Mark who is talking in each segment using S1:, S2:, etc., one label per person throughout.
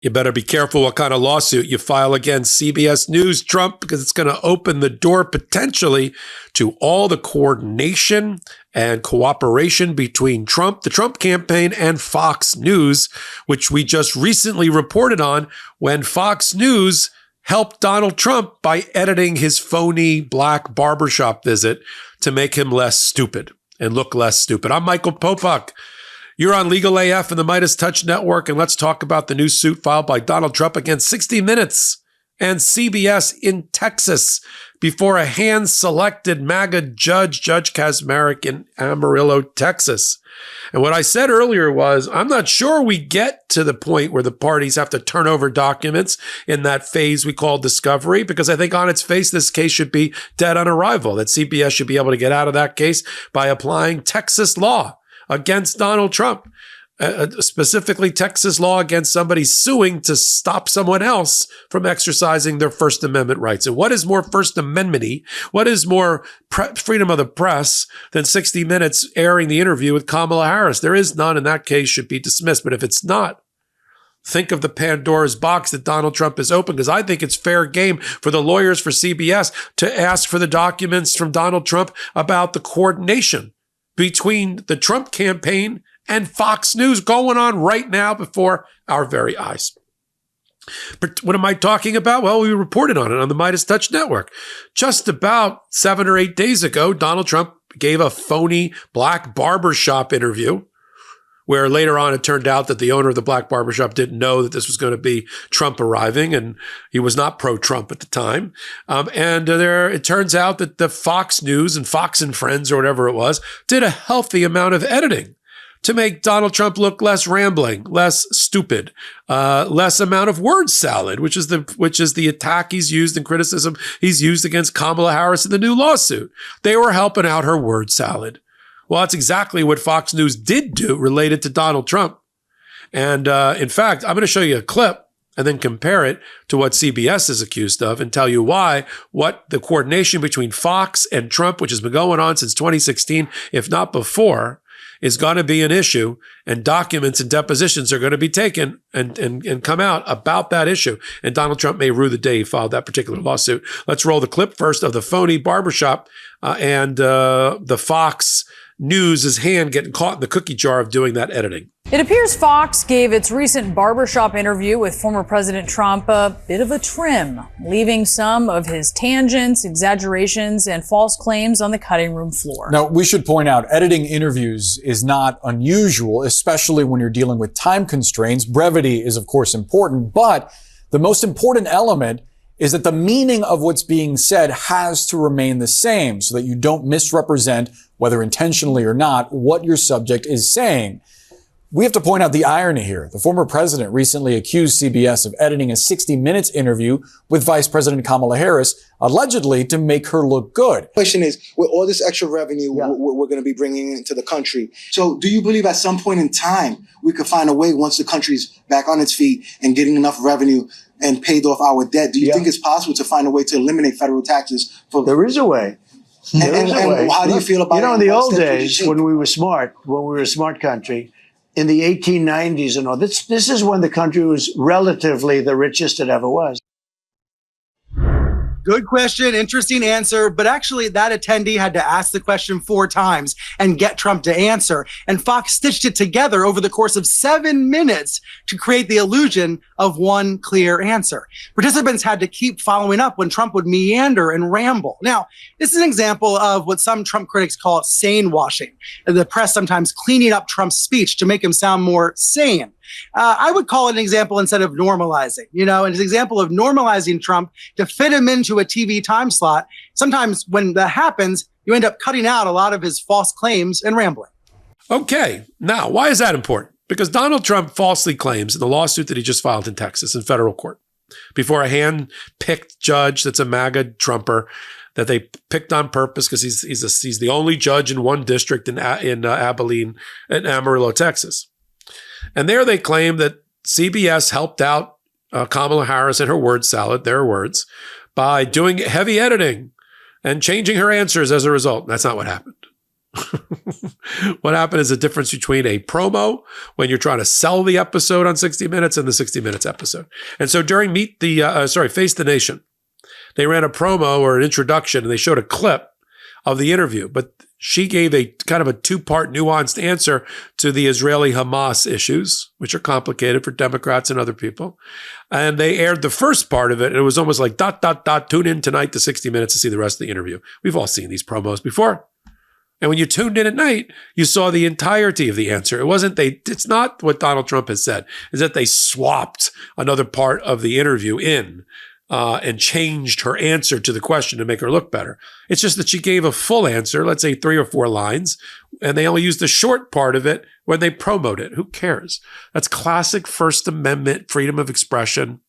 S1: You better be careful what kind of lawsuit you file against CBS News, Trump, because it's going to open the door potentially to all the coordination and cooperation between Trump, the Trump campaign, and Fox News, which we just recently reported on when Fox News helped Donald Trump by editing his phony black barbershop visit to make him less stupid and look less stupid. I'm Michael Popok. You're on Legal AF and the MeidasTouch Network, and let's talk about the new suit filed by Donald Trump against 60 Minutes and CBS in Texas before a hand-selected MAGA judge, Judge Kaczmarek in Amarillo, Texas. And what I said earlier was, I'm not sure we get to the point where the parties have to turn over documents in that phase we call discovery, because I think on its face, this case should be dead on arrival, that CBS should be able to get out of that case by applying Texas law against Donald Trump, specifically Texas law against somebody suing to stop someone else from exercising their First Amendment rights. And what is more First Amendment-y, what is more freedom of the press than 60 Minutes airing the interview with Kamala Harris? There is none, and that case should be dismissed. But if it's not, think of the Pandora's box that Donald Trump has opened, because I think it's fair game for the lawyers for CBS to ask for the documents from Donald Trump about the coordination between the Trump campaign and Fox News going on right now before our very eyes. But what am I talking about? Well, we reported on it on the MeidasTouch Network. Just about 7 or 8 days ago, Donald Trump gave a phony black barbershop interview where later on it turned out that the owner of the black barbershop didn't know that this was going to be Trump arriving, and he was not pro-Trump at the time. It turns out that the Fox News and Fox and Friends, or whatever it was, did a healthy amount of editing to make Donald Trump look less rambling, less stupid, less amount of word salad, which is the attack he's used and criticism he's used against Kamala Harris in the new lawsuit. They were helping out her word salad. Well, that's exactly what Fox News did do related to Donald Trump. And in fact, I'm going to show you a clip and then compare it to what CBS is accused of and tell you why, what the coordination between Fox and Trump, which has been going on since 2016, if not before, is going to be an issue, and documents and depositions are going to be taken and come out about that issue. And Donald Trump may rue the day he filed that particular lawsuit. Let's roll the clip first of the phony barbershop and the Fox News' hand getting caught in the cookie jar of doing that editing.
S2: It appears Fox gave its recent barbershop interview with former President Trump a bit of a trim, leaving some of his tangents, exaggerations, and false claims on the cutting room floor.
S3: Now, we should point out, editing interviews is not unusual, especially when you're dealing with time constraints. Brevity is, of course, important, but the most important element is that the meaning of what's being said has to remain the same so that you don't misrepresent, whether intentionally or not, what your subject is saying. We have to point out the irony here. The former president recently accused CBS of editing a 60 Minutes interview with Vice President Kamala Harris, allegedly to make her look good.
S4: The question is, with all this extra revenue we're going to be bringing into the country, so do you believe at some point in time we could find a way, once the country's back on its feet and getting enough revenue and paid off our debt, do you think it's possible to find a way to eliminate federal taxes?
S5: There is a way.
S4: And how do you feel about it?
S5: In the old days, when we were a smart country, in the 1890s and all, this is when the country was relatively the richest it ever was.
S6: Good question, interesting answer, but actually that attendee had to ask the question 4 times and get Trump to answer. And Fox stitched it together over the course of 7 minutes to create the illusion of one clear answer. Participants had to keep following up when Trump would meander and ramble. Now, this is an example of what some Trump critics call sane washing, the press sometimes cleaning up Trump's speech to make him sound more sane. I would call it an example instead of normalizing, and it's an example of normalizing Trump to fit him into a TV time slot. Sometimes when that happens, you end up cutting out a lot of his false claims and rambling.
S1: Okay, now, why is that important? Because Donald Trump falsely claims in the lawsuit that he just filed in Texas in federal court before a hand-picked judge that's a MAGA Trumper that they picked on purpose because he's the only judge in one district in Abilene and Amarillo, Texas. And there they claim that CBS helped out Kamala Harris and her word salad, their words, by doing heavy editing and changing her answers as a result. That's not what happened. What happened is the difference between a promo when you're trying to sell the episode on 60 Minutes and the 60 Minutes episode. And so during Face the Nation, they ran a promo or an introduction and they showed a clip of the interview, but she gave a kind of a two-part nuanced answer to the Israeli-Hamas issues, which are complicated for Democrats and other people. And they aired the first part of it, and it was almost like ... Tune in tonight to 60 Minutes to see the rest of the interview. We've all seen these promos before. And when you tuned in at night, you saw the entirety of the answer. It's not what Donald Trump has said, is that they swapped another part of the interview in and changed her answer to the question to make her look better. It's just that she gave a full answer, let's say 3 or 4 lines, and they only used the short part of it when they promote it. Who cares? That's classic First Amendment freedom of expression.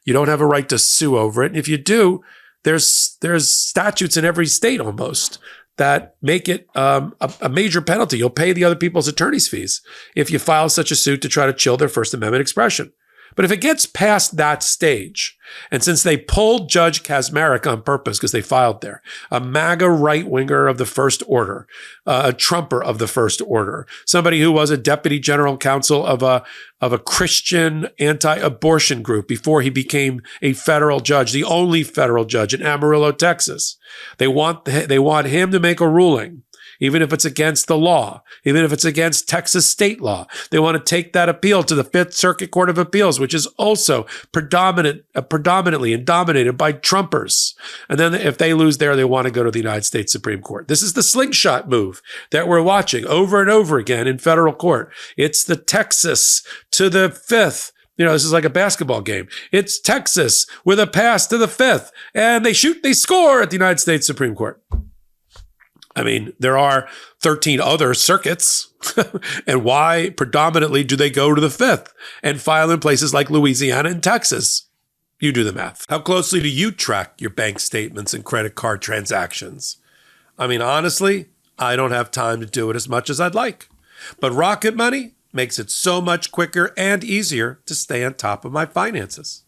S1: You don't have a right to sue over it. And if you do, there's statutes in every state almost that make it a major penalty. You'll pay the other people's attorney's fees if you file such a suit to try to chill their First Amendment expression. But if it gets past that stage, and since they pulled Judge Kaczmarek on purpose because they filed there, a MAGA right-winger of the First Order, a Trumper of the First Order, somebody who was a deputy general counsel of a Christian anti-abortion group before he became a federal judge, the only federal judge in Amarillo, Texas. They want him to make a ruling, even if it's against the law, even if it's against Texas state law. They want to take that appeal to the Fifth Circuit Court of Appeals, which is also predominantly and dominated by Trumpers. And then if they lose there, they want to go to the United States Supreme Court. This is the slingshot move that we're watching over and over again in federal court. It's the Texas to the Fifth. This is like a basketball game. It's Texas with a pass to the Fifth, and they score at the United States Supreme Court. I mean, there are 13 other circuits. And why predominantly do they go to the Fifth and file in places like Louisiana and Texas? You do the math. How closely do you track your bank statements and credit card transactions? I mean, honestly, I don't have time to do it as much as I'd like. But Rocket Money makes it so much quicker and easier to stay on top of my finances.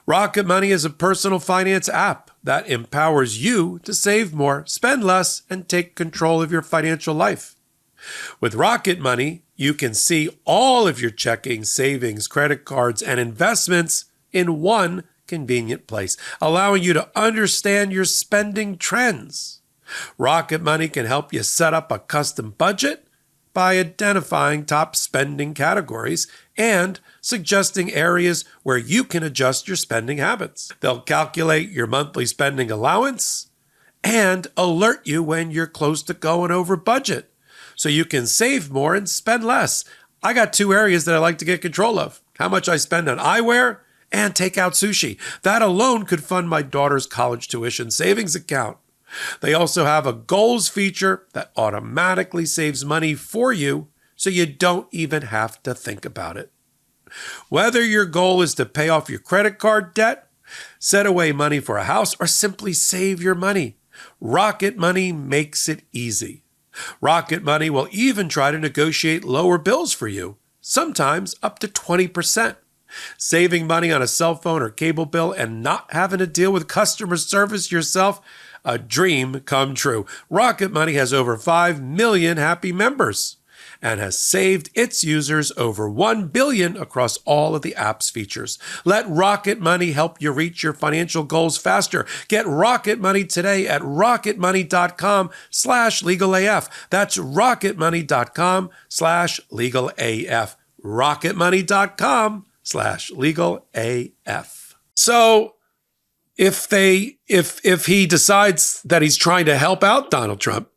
S1: Rocket Money is a personal finance app that empowers you to save more, spend less, and take control of your financial life. With Rocket Money, you can see all of your checking, savings, credit cards, and investments in one convenient place, allowing you to understand your spending trends. Rocket Money can help you set up a custom budget by identifying top spending categories and suggesting areas where you can adjust your spending habits. They'll calculate your monthly spending allowance and alert you when you're close to going over budget, so you can save more and spend less. I got 2 areas that I like to get control of: how much I spend on eyewear and takeout sushi. That alone could fund my daughter's college tuition savings account. They also have a goals feature that automatically saves money for you, so you don't even have to think about it. Whether your goal is to pay off your credit card debt, set away money for a house, or simply save your money, Rocket Money makes it easy. Rocket Money will even try to negotiate lower bills for you, sometimes up to 20%. Saving money on a cell phone or cable bill and not having to deal with customer service yourself, a dream come true. Rocket Money has over 5 million happy members and has saved its users over $1 billion across all of the app's features. Let Rocket Money help you reach your financial goals faster. Get Rocket Money today at rocketmoney.com/legalaf. That's rocketmoney.com/legalaf. rocketmoney.com/legalaf. So if he decides that he's trying to help out Donald Trump,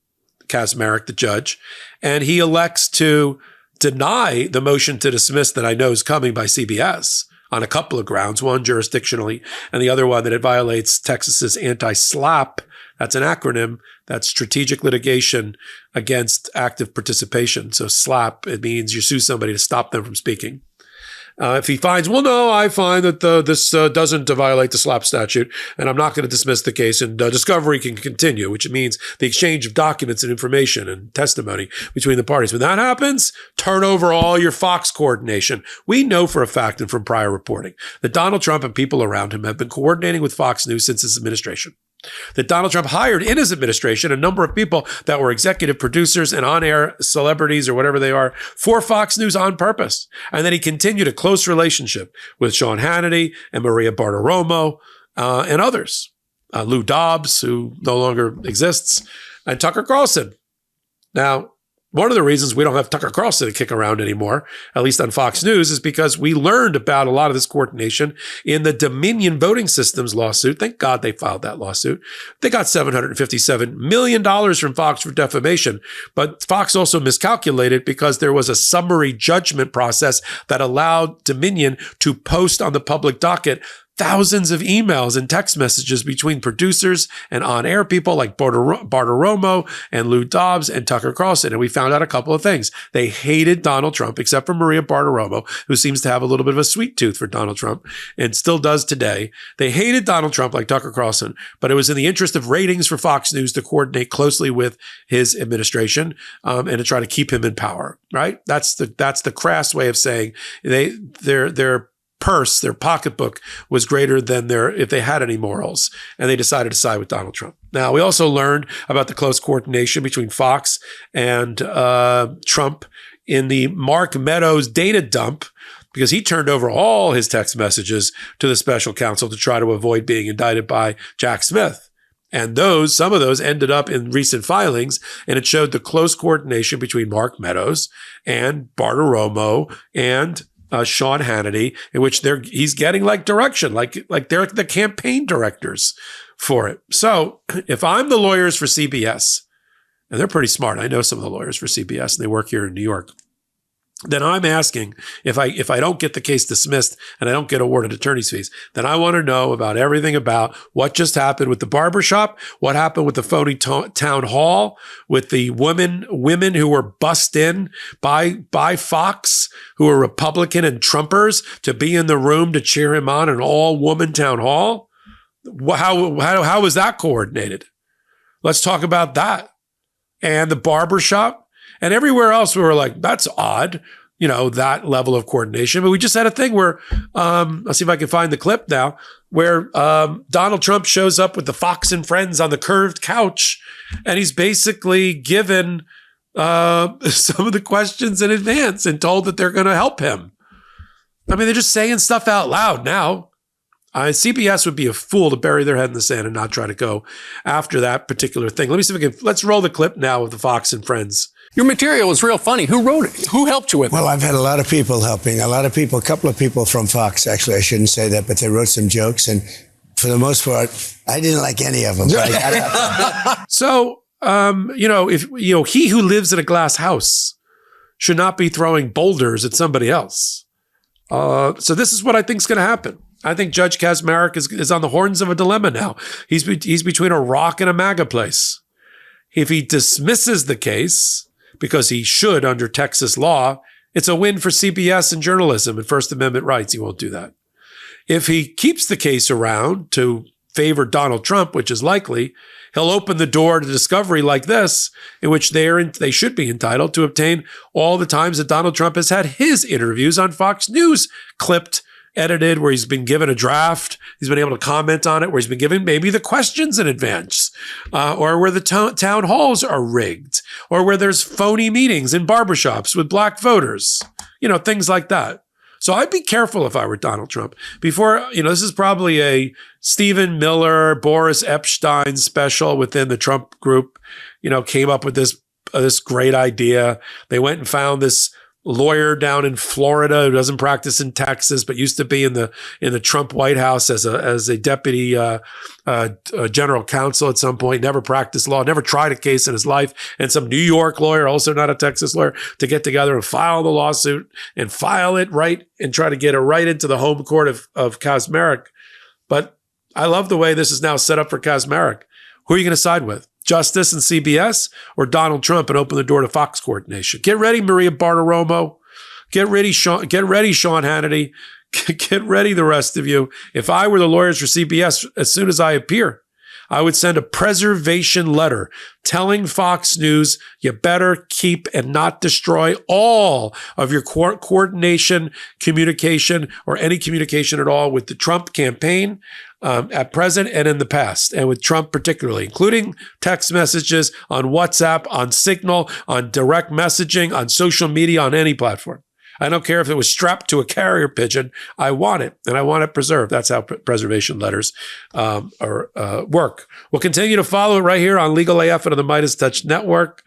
S1: Kaczmarek, the judge, and he elects to deny the motion to dismiss that I know is coming by CBS on a couple of grounds, one jurisdictionally, and the other one that it violates Texas's anti-SLAPP, that's an acronym, that's strategic litigation against active participation. So SLAPP, it means you sue somebody to stop them from speaking. If he finds, well, no, I find that this doesn't violate the SLAPP statute, and I'm not going to dismiss the case, and discovery can continue, which means the exchange of documents and information and testimony between the parties. When that happens, turn over all your Fox coordination. We know for a fact and from prior reporting that Donald Trump and people around him have been coordinating with Fox News since his administration. that Donald Trump hired in his administration a number of people that were executive producers and on-air celebrities or whatever they are for Fox News on purpose. And then he continued a close relationship with Sean Hannity and Maria Bartiromo and others. Lou Dobbs, who no longer exists, and Tucker Carlson. Now, one of the reasons we don't have Tucker Carlson to kick around anymore, at least on Fox News, is because we learned about a lot of this coordination in the Dominion voting systems lawsuit. Thank God they filed that lawsuit. They got $757 million from Fox for defamation, but Fox also miscalculated because there was a summary judgment process that allowed Dominion to post on the public docket thousands of emails and text messages between producers and on-air people like Bartiromo and Lou Dobbs and Tucker Carlson. And we found out a couple of things. They hated Donald Trump, except for Maria Bartiromo, who seems to have a little bit of a sweet tooth for Donald Trump and still does today. They hated Donald Trump like Tucker Carlson, but it was in the interest of ratings for Fox News to coordinate closely with his administration and to try to keep him in power, right? That's the crass way of saying their purse, their pocketbook was greater than if they had any morals, and they decided to side with Donald Trump. Now, we also learned about the close coordination between Fox and Trump in the Mark Meadows data dump, because he turned over all his text messages to the special counsel to try to avoid being indicted by Jack Smith. And some of those ended up in recent filings, and it showed the close coordination between Mark Meadows and Bartiromo and Sean Hannity, in which he's getting like direction, like they're the campaign directors for it. So if I'm the lawyers for CBS, and they're pretty smart, I know some of the lawyers for CBS, and they work here in New York, then I'm asking, if I don't get the case dismissed and I don't get awarded attorney's fees, then I want to know about everything about what just happened with the barbershop, what happened with the phony town hall, with the women who were bussed in by Fox, who were Republican and Trumpers, to be in the room to cheer him on, an all-woman town hall. How was that coordinated? Let's talk about that. And the barbershop. And everywhere else, we were like, that's odd, that level of coordination. But we just had a thing where, I'll see if I can find the clip now, where Donald Trump shows up with the Fox and friends on the curved couch, and he's basically given some of the questions in advance and told that they're going to help him. I mean, they're just saying stuff out loud now. CBS would be a fool to bury their head in the sand and not try to go after that particular thing. Let me see if we can, let's roll the clip now of the Fox and friends.
S7: Your material is real funny. Who wrote it? Who helped you with it?
S8: Well, I've had a lot of people helping. A couple of people from Fox, actually. I shouldn't say that, but they wrote some jokes. And for the most part, I didn't like any of them.
S1: So, he who lives in a glass house should not be throwing boulders at somebody else. So this is what I think is going to happen. I think Judge Kaczmarek is on the horns of a dilemma now. He's between a rock and a MAGA place. If he dismisses the case, because he should under Texas law, it's a win for CBS and journalism and First Amendment rights. He won't do that. If he keeps the case around to favor Donald Trump, which is likely, he'll open the door to discovery like this, in which they should be entitled to obtain all the times that Donald Trump has had his interviews on Fox News clipped, edited, where he's been given a draft, he's been able to comment on it, where he's been given maybe the questions in advance, or where the town halls are rigged, or where there's phony meetings in barbershops with black voters, things like that. So I'd be careful if I were Donald Trump. Before, this is probably a Stephen Miller, Boris Epstein special within the Trump group, came up with this great idea. They went and found this lawyer down in Florida who doesn't practice in Texas, but used to be in the Trump White House as a deputy general counsel at some point, never practiced law, never tried a case in his life, and some New York lawyer, also not a Texas lawyer, to get together and file the lawsuit and file it right and try to get it right into the home court of Kaczmarek. But I love the way this is now set up for Kaczmarek. Who are you going to side with? Justice and CBS, or Donald Trump, and open the door to Fox coordination? Get ready, Maria Bartiromo. Get ready, Sean Hannity. Get ready, the rest of you. If I were the lawyers for CBS, as soon as I appear, I would send a preservation letter telling Fox News you better keep and not destroy all of your coordination, communication, or any communication at all with the Trump campaign at present and in the past, and with Trump particularly, including text messages on WhatsApp, on Signal, on direct messaging, on social media, on any platform. I don't care if it was strapped to a carrier pigeon. I want it, and I want it preserved. That's how preservation letters work. We'll continue to follow it right here on Legal AF and on the MeidasTouch Network.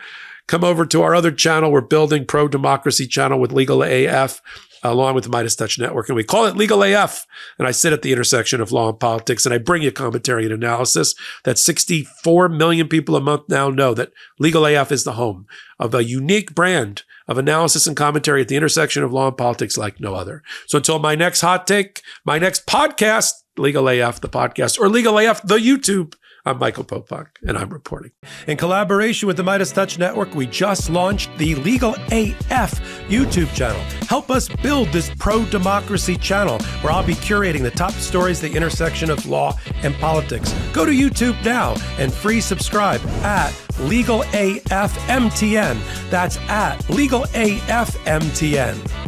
S1: Come over to our other channel. We're building pro-democracy channel with Legal AF, along with the MeidasTouch Network. And we call it Legal AF. And I sit at the intersection of law and politics, and I bring you commentary and analysis that 64 million people a month now know that Legal AF is the home of a unique brand of analysis and commentary at the intersection of law and politics like no other. So until my next hot take, my next podcast, Legal AF, the podcast, or Legal AF, the YouTube, I'm Michael Popok, and I'm reporting. In collaboration with the MeidasTouch Network, we just launched the Legal AF YouTube channel. Help us build this pro-democracy channel where I'll be curating the top stories at the intersection of law and politics. Go to YouTube now and free subscribe at Legal AF MTN. That's at Legal AF MTN.